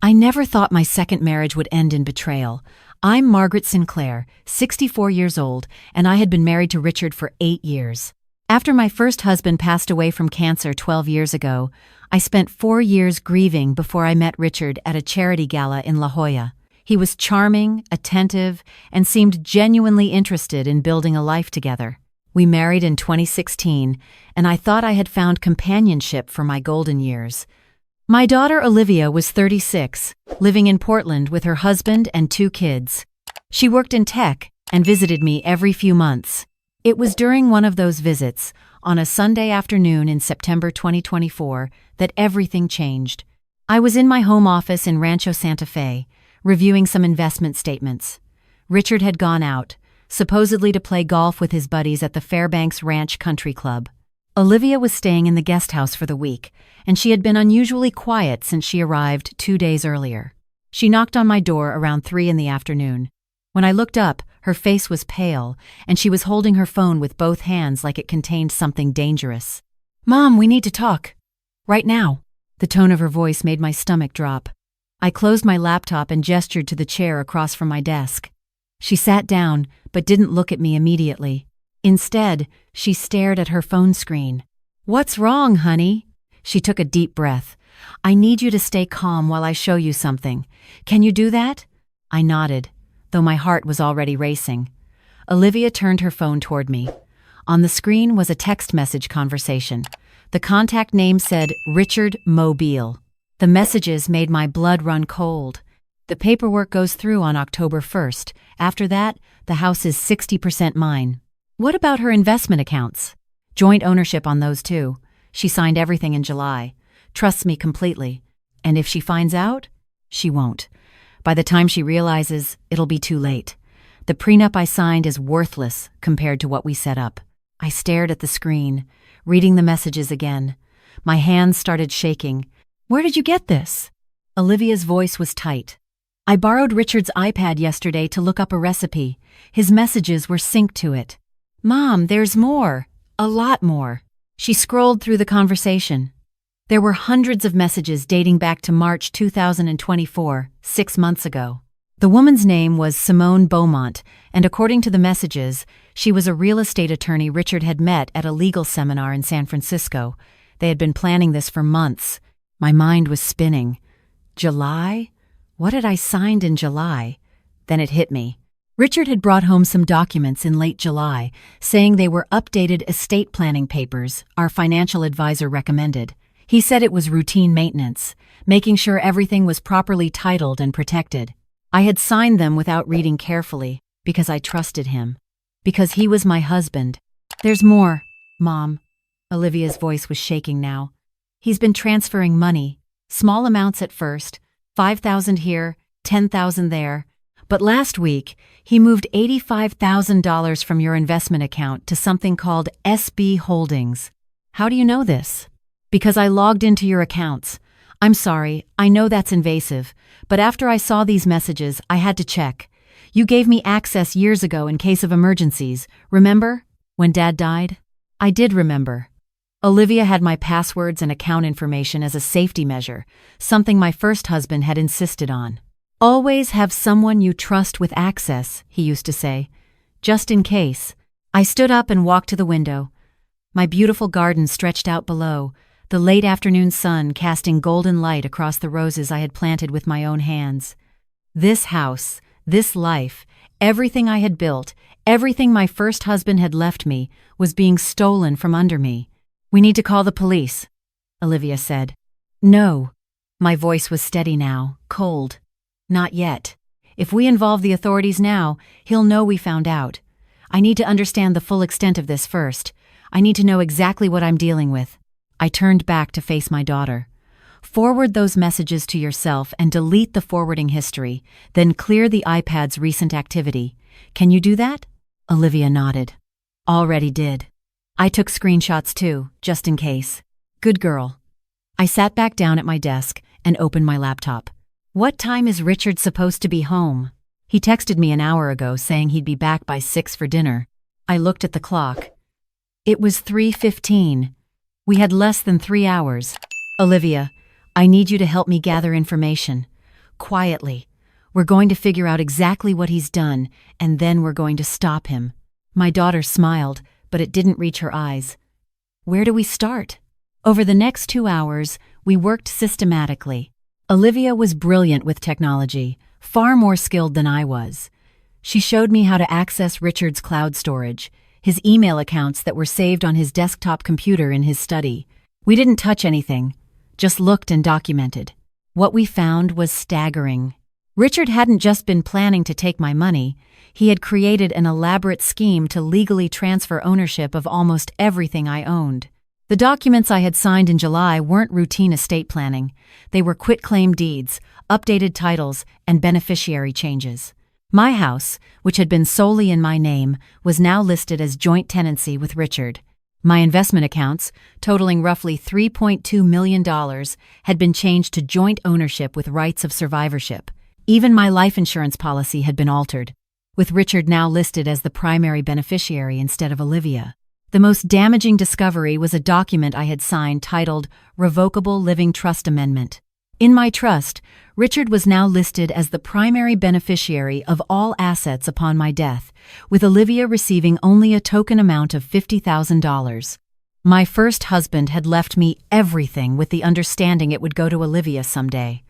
I never thought my second marriage would end in betrayal. I'm Margaret Sinclair, 64 years old, and I had been married to Richard for 8 years. After my first husband passed away from cancer 12 years ago, I spent 4 years grieving before I met Richard at a charity gala in La Jolla. He was charming, attentive, and seemed genuinely interested in building a life together. We married in 2016, and I thought I had found companionship for my golden years. My daughter Olivia was 36, living in Portland with her husband and 2 kids. She worked in tech and visited me every few months. It was during one of those visits, on a Sunday afternoon in September 2024, that everything changed. I was in my home office in Rancho Santa Fe, reviewing some investment statements. Richard had gone out, supposedly to play golf with his buddies at the Fairbanks Ranch Country Club. Olivia was staying in the guest house for the week, and she had been unusually quiet since she arrived 2 days earlier. She knocked on my door around 3 in the afternoon. When I looked up, her face was pale, and she was holding her phone with both hands like it contained something dangerous. "Mom, we need to talk. Right now." The tone of her voice made my stomach drop. I closed my laptop and gestured to the chair across from my desk. She sat down, but didn't look at me immediately. Instead, she stared at her phone screen. "What's wrong, honey?" She took a deep breath. "I need you to stay calm while I show you something. Can you do that?" I nodded, though my heart was already racing. Olivia turned her phone toward me. On the screen was a text message conversation. The contact name said Richard Mobile. The messages made my blood run cold. "The paperwork goes through on October 1st. After that, the house is 60% mine." "What about her investment accounts?" "Joint ownership on those too. She signed everything in July. Trusts me completely. And if she finds out, she won't. By the time she realizes, it'll be too late. The prenup I signed is worthless compared to what we set up." I stared at the screen, reading the messages again. My hands started shaking. "Where did you get this?" Olivia's voice was tight. "I borrowed Richard's iPad yesterday to look up a recipe. His messages were synced to it." "Mom, there's more. A lot more." She scrolled through the conversation. There were hundreds of messages dating back to March 2024, 6 months ago. The woman's name was Simone Beaumont, and according to the messages, she was a real estate attorney Richard had met at a legal seminar in San Francisco. They had been planning this for months. My mind was spinning. July? What had I signed in July? Then it hit me. Richard had brought home some documents in late July, saying they were updated estate planning papers our financial advisor recommended. He said it was routine maintenance, making sure everything was properly titled and protected. I had signed them without reading carefully, because I trusted him. Because he was my husband. "There's more, Mom." Olivia's voice was shaking now. "He's been transferring money, small amounts at first, 5,000 here, 10,000 there. But last week, he moved $85,000 from your investment account to something called SB Holdings. How do you know this?" "Because I logged into your accounts. I'm sorry, I know that's invasive, but after I saw these messages, I had to check. You gave me access years ago in case of emergencies, remember? When Dad died?" I did remember. Olivia had my passwords and account information as a safety measure, something my first husband had insisted on. "Always have someone you trust with access," he used to say. "Just in case." I stood up and walked to the window. My beautiful garden stretched out below, the late afternoon sun casting golden light across the roses I had planted with my own hands. This house, this life, everything I had built, everything my first husband had left me, was being stolen from under me. "We need to call the police," Olivia said. "No." My voice was steady now, cold. "Not yet. If we involve the authorities now, he'll know we found out. I need to understand the full extent of this first. I need to know exactly what I'm dealing with." I turned back to face my daughter. "Forward those messages to yourself and delete the forwarding history, then clear the iPad's recent activity. Can you do that?" Olivia nodded. "Already did." I took screenshots too, just in case. "Good girl." I sat back down at my desk and opened my laptop. "What time is Richard supposed to be home?" He texted me an hour ago saying he'd be back by 6 for dinner. I looked at the clock. It was 3:15. We had less than 3 hours. "Olivia, I need you to help me gather information. quietly. We're going to figure out exactly what he's done, and then we're going to stop him. My daughter smiled, but it didn't reach her eyes. Where do we start? Over the next 2 hours, we worked systematically. Olivia was brilliant with technology, far more skilled than I was. She showed me how to access Richard's cloud storage, his email accounts that were saved on his desktop computer in his study. We didn't touch anything, just looked and documented. What we found was staggering. Richard hadn't just been planning to take my money, he had created an elaborate scheme to legally transfer ownership of almost everything I owned. The documents I had signed in July weren't routine estate planning. They were quitclaim deeds, updated titles, and beneficiary changes. My house, which had been solely in my name, was now listed as joint tenancy with Richard. My investment accounts, totaling roughly $3.2 million, had been changed to joint ownership with rights of survivorship. Even my life insurance policy had been altered, with Richard now listed as the primary beneficiary instead of Olivia. The most damaging discovery was a document I had signed titled Revocable Living Trust Amendment. In my trust, Richard was now listed as the primary beneficiary of all assets upon my death, with Olivia receiving only a token amount of $50,000. My first husband had left me everything with the understanding it would go to Olivia someday.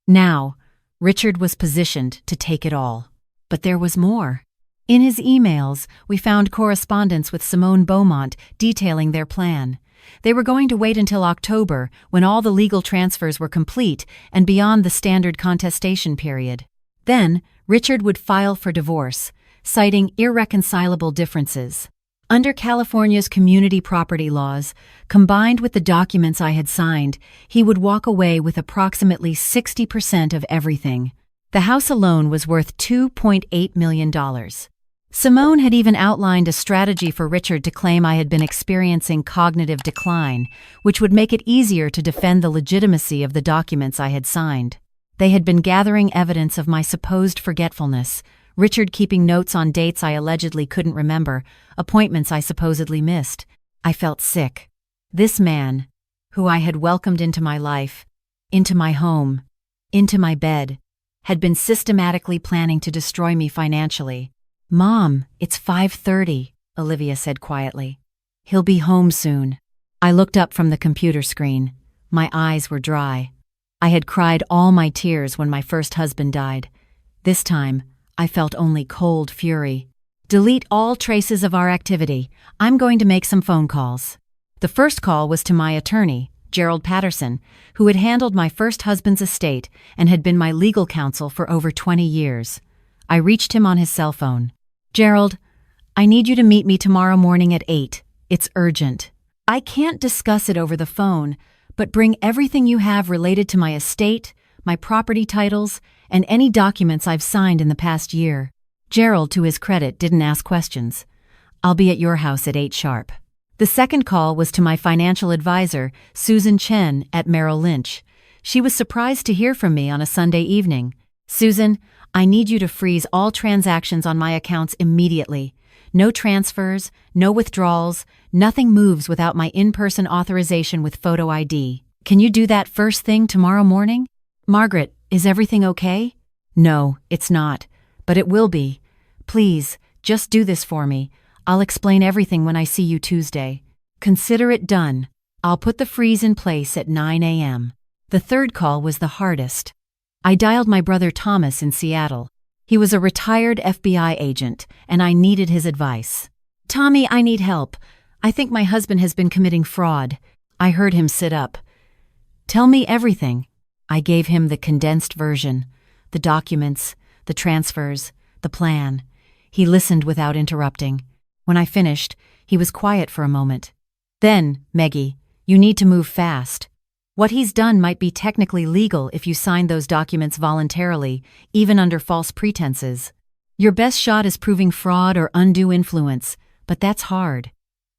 Now, Richard was positioned to take it all. But there was more. In his emails, we found correspondence with Simone Beaumont detailing their plan. They were going to wait until October, when all the legal transfers were complete and beyond the standard contestation period. Then, Richard would file for divorce, citing irreconcilable differences. Under California's community property laws, combined with the documents I had signed, he would walk away with approximately 60% of everything. The house alone was worth $2.8 million. Simone had even outlined a strategy for Richard to claim I had been experiencing cognitive decline, which would make it easier to defend the legitimacy of the documents I had signed. They had been gathering evidence of my supposed forgetfulness, Richard keeping notes on dates I allegedly couldn't remember, appointments I supposedly missed. I felt sick. This man, who I had welcomed into my life, into my home, into my bed, had been systematically planning to destroy me financially. "Mom, it's 5:30, Olivia said quietly. "He'll be home soon." I looked up from the computer screen. My eyes were dry. I had cried all my tears when my first husband died. This time, I felt only cold fury. "Delete all traces of our activity. I'm going to make some phone calls." The first call was to my attorney, Gerald Patterson, who had handled my first husband's estate and had been my legal counsel for over 20 years. I reached him on his cell phone. "Gerald, I need you to meet me tomorrow morning at 8. It's urgent. I can't discuss it over the phone, but bring everything you have related to my estate, my property titles, and any documents I've signed in the past year." Gerald, to his credit, didn't ask questions. "I'll be at your house at 8 sharp." The second call was to my financial advisor, Susan Chen, at Merrill Lynch. She was surprised to hear from me on a Sunday evening. "Susan, I need you to freeze all transactions on my accounts immediately. No transfers, no withdrawals, nothing moves without my in-person authorization with photo ID. Can you do that first thing tomorrow morning?" "Margaret, is everything okay?" "No, it's not, but it will be. Please, just do this for me. I'll explain everything when I see you Tuesday." "Consider it done. I'll put the freeze in place at 9 a.m. The third call was the hardest. I dialed my brother Thomas in Seattle. He was a retired FBI agent, and I needed his advice. "Tommy, I need help. I think my husband has been committing fraud." I heard him sit up. "Tell me everything." I gave him the condensed version, the documents, the transfers, the plan. He listened without interrupting. When I finished, he was quiet for a moment. "Then, Meggie, you need to move fast. What he's done might be technically legal if you sign those documents voluntarily, even under false pretenses. Your best shot is proving fraud or undue influence, but that's hard.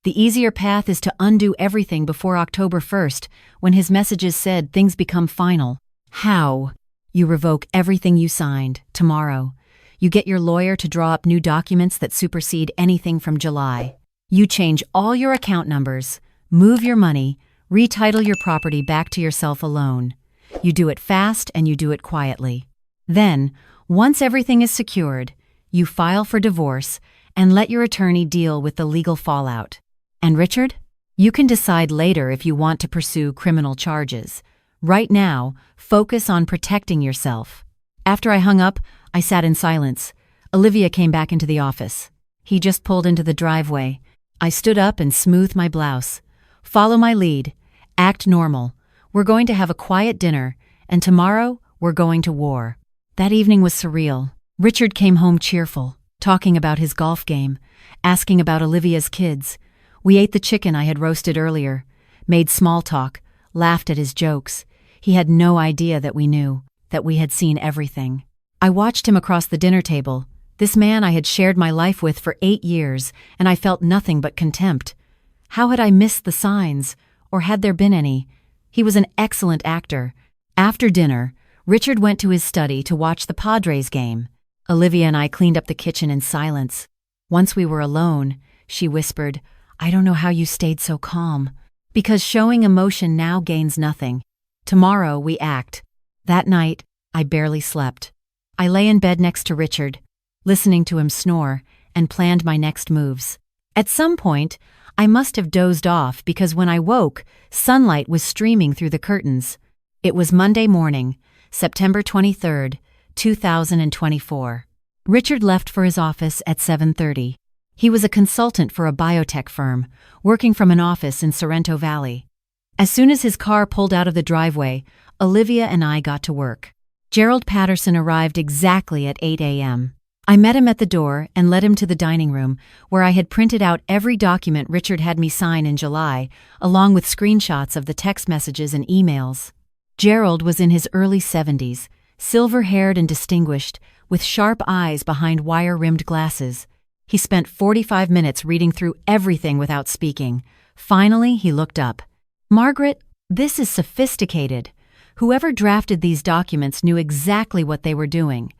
The easier path is to undo everything before October 1st, when his messages said things become final." "How?" "You revoke everything you signed, tomorrow. You get your lawyer to draw up new documents that supersede anything from July. You change all your account numbers, move your money, retitle your property back to yourself alone. You do it fast and you do it quietly. Then, once everything is secured, you file for divorce and let your attorney deal with the legal fallout. And Richard? You can decide later if you want to pursue criminal charges. Right now, focus on protecting yourself. After I hung up, I sat in silence. Olivia came back into the office. He just pulled into the driveway. I stood up and smoothed my blouse. Follow my lead. Act normal. We're going to have a quiet dinner, and tomorrow we're going to war. That evening was surreal. Richard came home cheerful, talking about his golf game, asking about Olivia's kids. We ate the chicken I had roasted earlier, made small talk, laughed at his jokes. He had no idea that we knew, that we had seen everything. I watched him across the dinner table, this man I had shared my life with for 8 years, and I felt nothing but contempt. How had I missed the signs, or had there been any? He was an excellent actor. After dinner, Richard went to his study to watch the Padres game. Olivia and I cleaned up the kitchen in silence. Once we were alone, she whispered, "I don't know how you stayed so calm." Because showing emotion now gains nothing. Tomorrow we act. That night, I barely slept. I lay in bed next to Richard, listening to him snore, and planned my next moves. At some point, I must have dozed off because when I woke, sunlight was streaming through the curtains. It was Monday morning, September 23rd, 2024. Richard left for his office at 7:30. He was a consultant for a biotech firm, working from an office in Sorrento Valley. As soon as his car pulled out of the driveway, Olivia and I got to work. Gerald Patterson arrived exactly at 8 a.m. I met him at the door and led him to the dining room, where I had printed out every document Richard had me sign in July, along with screenshots of the text messages and emails. Gerald was in his early 70s, silver-haired and distinguished, with sharp eyes behind wire-rimmed glasses. He spent 45 minutes reading through everything without speaking. Finally, he looked up. "Margaret, this is sophisticated. Whoever drafted these documents knew exactly what they were doing.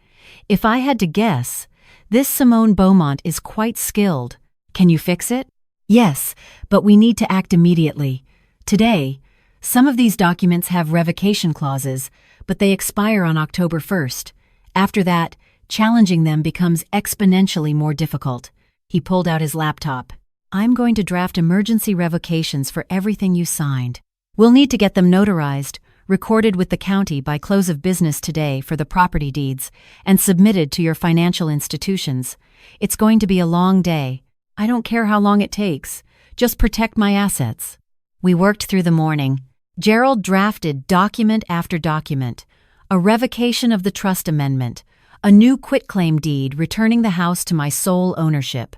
If I had to guess, this Simone Beaumont is quite skilled. Can you fix it?" "Yes, but we need to act immediately. Today, some of these documents have revocation clauses, but they expire on October 1st. After that, challenging them becomes exponentially more difficult." He pulled out his laptop. "I'm going to draft emergency revocations for everything you signed. We'll need to get them notarized, recorded with the county by close of business today for the property deeds, and submitted to your financial institutions. It's going to be a long day. I don't care how long it takes. Just protect my assets." We worked through the morning. Gerald drafted document after document. A revocation of the trust amendment, a new quitclaim deed returning the house to my sole ownership,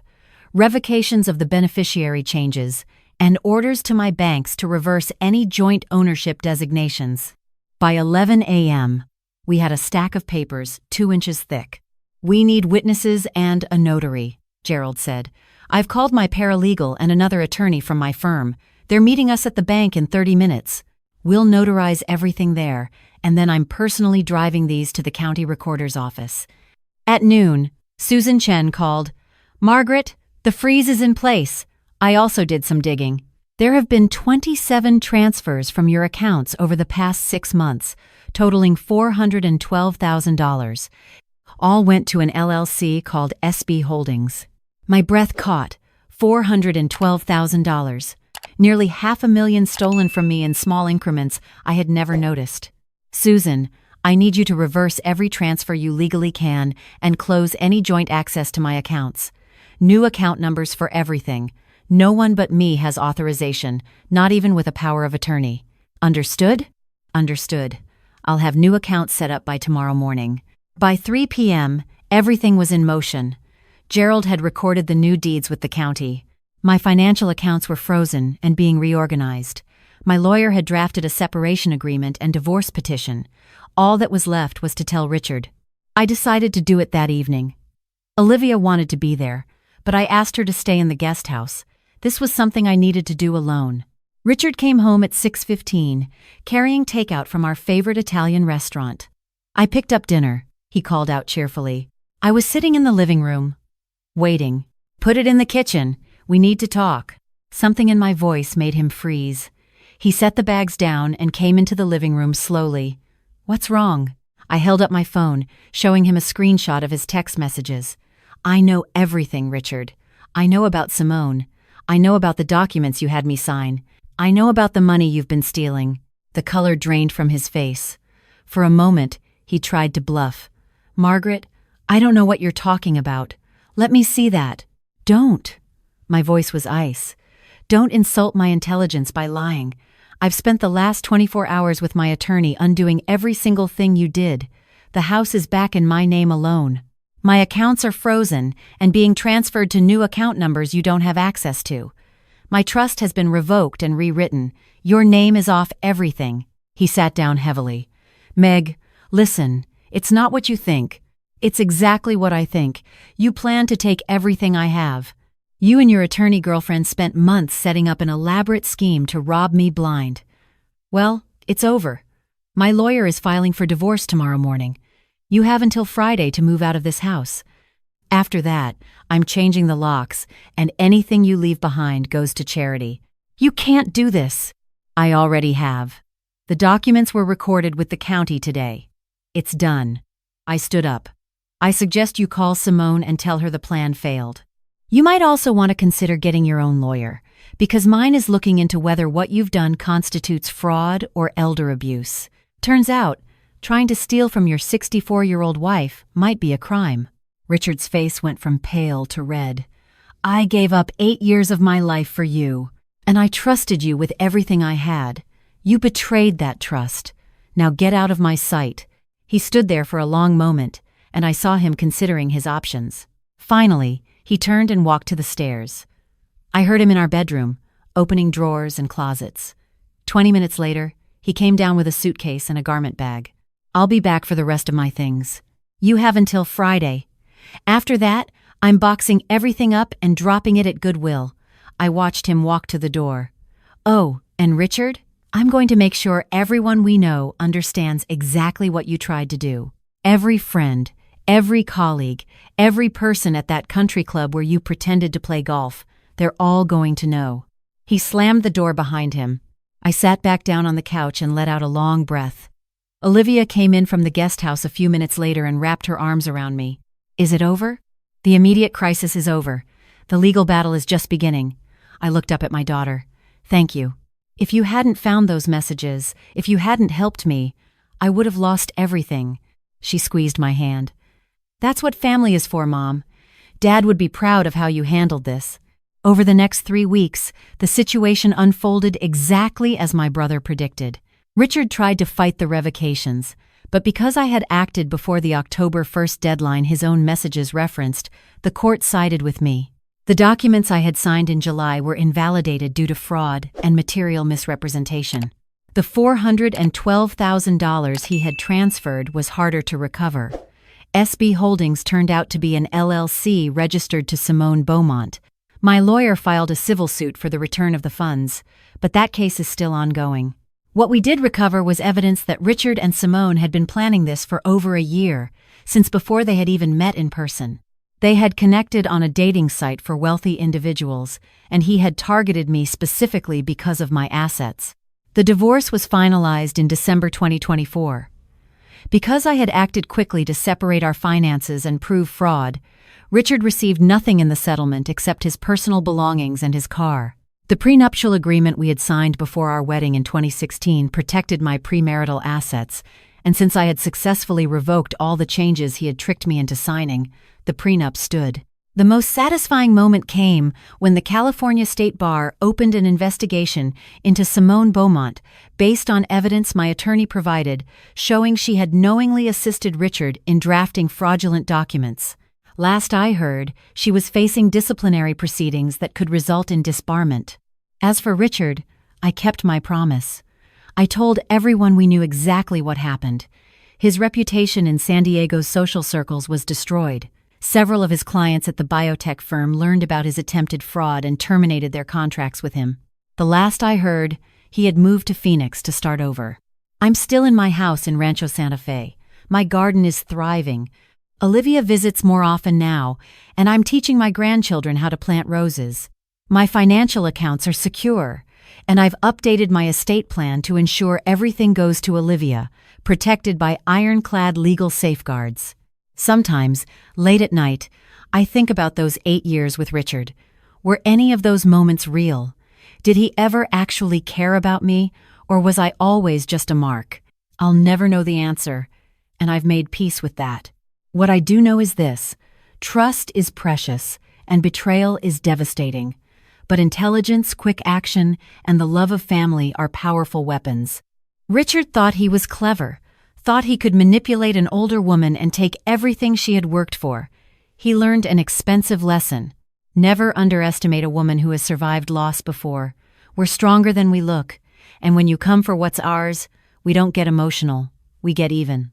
revocations of the beneficiary changes, and orders to my banks to reverse any joint ownership designations. By 11 a.m., we had a stack of papers 2 inches thick. "We need witnesses and a notary," Gerald said. "I've called my paralegal and another attorney from my firm. They're meeting us at the bank in 30 minutes. We'll notarize everything there, and then I'm personally driving these to the county recorder's office." At noon, Susan Chen called, "Margaret, the freeze is in place." I also did some digging. "There have been 27 transfers from your accounts over the past 6 months, totaling $412,000. All went to an LLC called SB Holdings." My breath caught. $412,000. Nearly $500,000 stolen from me in small increments I had never noticed. "Susan, I need you to reverse every transfer you legally can and close any joint access to my accounts. New account numbers for everything. No one but me has authorization, not even with a power of attorney. Understood?" "Understood. I'll have new accounts set up by tomorrow morning." By 3 p.m., everything was in motion. Gerald had recorded the new deeds with the county. My financial accounts were frozen and being reorganized. My lawyer had drafted a separation agreement and divorce petition. All that was left was to tell Richard. I decided to do it that evening. Olivia wanted to be there, but I asked her to stay in the guest house. This was something I needed to do alone. Richard came home at 6:15, carrying takeout from our favorite Italian restaurant. "I picked up dinner," he called out cheerfully. I was sitting in the living room, waiting. "Put it in the kitchen. We need to talk." Something in my voice made him freeze. He set the bags down and came into the living room slowly. What's wrong? I held up my phone, showing him a screenshot of his text messages. I know everything, Richard. I know about Simone. I know about the documents you had me sign. I know about the money you've been stealing. The color drained from his face. For a moment, he tried to bluff. Margaret, I don't know what you're talking about. Let me see that. Don't. My voice was ice. Don't insult my intelligence by lying. I've spent the last 24 hours with my attorney undoing every single thing you did. The house is back in my name alone. My accounts are frozen and being transferred to new account numbers you don't have access to. My trust has been revoked and rewritten. Your name is off everything. He sat down heavily. Meg, listen, it's not what you think. It's exactly what I think. You plan to take everything I have. You and your attorney girlfriend spent months setting up an elaborate scheme to rob me blind. Well, it's over. My lawyer is filing for divorce tomorrow morning. You have until Friday to move out of this house. After that, I'm changing the locks, and anything you leave behind goes to charity. You can't do this. I already have. The documents were recorded with the county today. It's done. I stood up. I suggest you call Simone and tell her the plan failed. You might also want to consider getting your own lawyer, because mine is looking into whether what you've done constitutes fraud or elder abuse. Turns out, trying to steal from your 64-year-old wife might be a crime. Richard's face went from pale to red. I gave up 8 years of my life for you, and I trusted you with everything I had. You betrayed that trust. Now get out of my sight. He stood there for a long moment, and I saw him considering his options. Finally, he turned and walked to the stairs. I heard him in our bedroom, opening drawers and closets. 20 minutes later, he came down with a suitcase and a garment bag. I'll be back for the rest of my things. You have until Friday. After that, I'm boxing everything up and dropping it at Goodwill. I watched him walk to the door. Oh, and Richard, I'm going to make sure everyone we know understands exactly what you tried to do. Every friend, every colleague, every person at that country club where you pretended to play golf, they're all going to know. He slammed the door behind him. I sat back down on the couch and let out a long breath. Olivia came in from the guest house a few minutes later and wrapped her arms around me. Is it over? The immediate crisis is over. The legal battle is just beginning. I looked up at my daughter. Thank you. If you hadn't found those messages, if you hadn't helped me, I would have lost everything. She squeezed my hand. That's what family is for, Mom. Dad would be proud of how you handled this. Over the next 3 weeks, the situation unfolded exactly as my brother predicted. Richard tried to fight the revocations, but because I had acted before the October 1st deadline his own messages referenced, the court sided with me. The documents I had signed in July were invalidated due to fraud and material misrepresentation. The $412,000 he had transferred was harder to recover. SB Holdings turned out to be an LLC registered to Simone Beaumont. My lawyer filed a civil suit for the return of the funds, but that case is still ongoing. What we did recover was evidence that Richard and Simone had been planning this for over a year, since before they had even met in person. They had connected on a dating site for wealthy individuals, and he had targeted me specifically because of my assets. The divorce was finalized in December 2024. Because I had acted quickly to separate our finances and prove fraud, Richard received nothing in the settlement except his personal belongings and his car. The prenuptial agreement we had signed before our wedding in 2016 protected my premarital assets, and since I had successfully revoked all the changes he had tricked me into signing, the prenup stood. The most satisfying moment came when the California State Bar opened an investigation into Simone Beaumont based on evidence my attorney provided showing she had knowingly assisted Richard in drafting fraudulent documents. Last I heard, she was facing disciplinary proceedings that could result in disbarment. As for Richard, I kept my promise. I told everyone we knew exactly what happened. His reputation in San Diego's social circles was destroyed. Several of his clients at the biotech firm learned about his attempted fraud and terminated their contracts with him. The last I heard, he had moved to Phoenix to start over. I'm still in my house in Rancho Santa Fe. My garden is thriving. Olivia visits more often now, and I'm teaching my grandchildren how to plant roses. My financial accounts are secure. and I've updated my estate plan to ensure everything goes to Olivia, protected by ironclad legal safeguards. Sometimes, late at night, I think about those 8 years with Richard. Were any of those moments real? Did he ever actually care about me, or was I always just a mark? I'll never know the answer, and I've made peace with that. What I do know is this: trust is precious, and betrayal is devastating. But intelligence, quick action, and the love of family are powerful weapons. Richard thought he was clever, thought he could manipulate an older woman and take everything she had worked for. He learned an expensive lesson. Never underestimate a woman who has survived loss before. We're stronger than we look, and when you come for what's ours, we don't get emotional, we get even.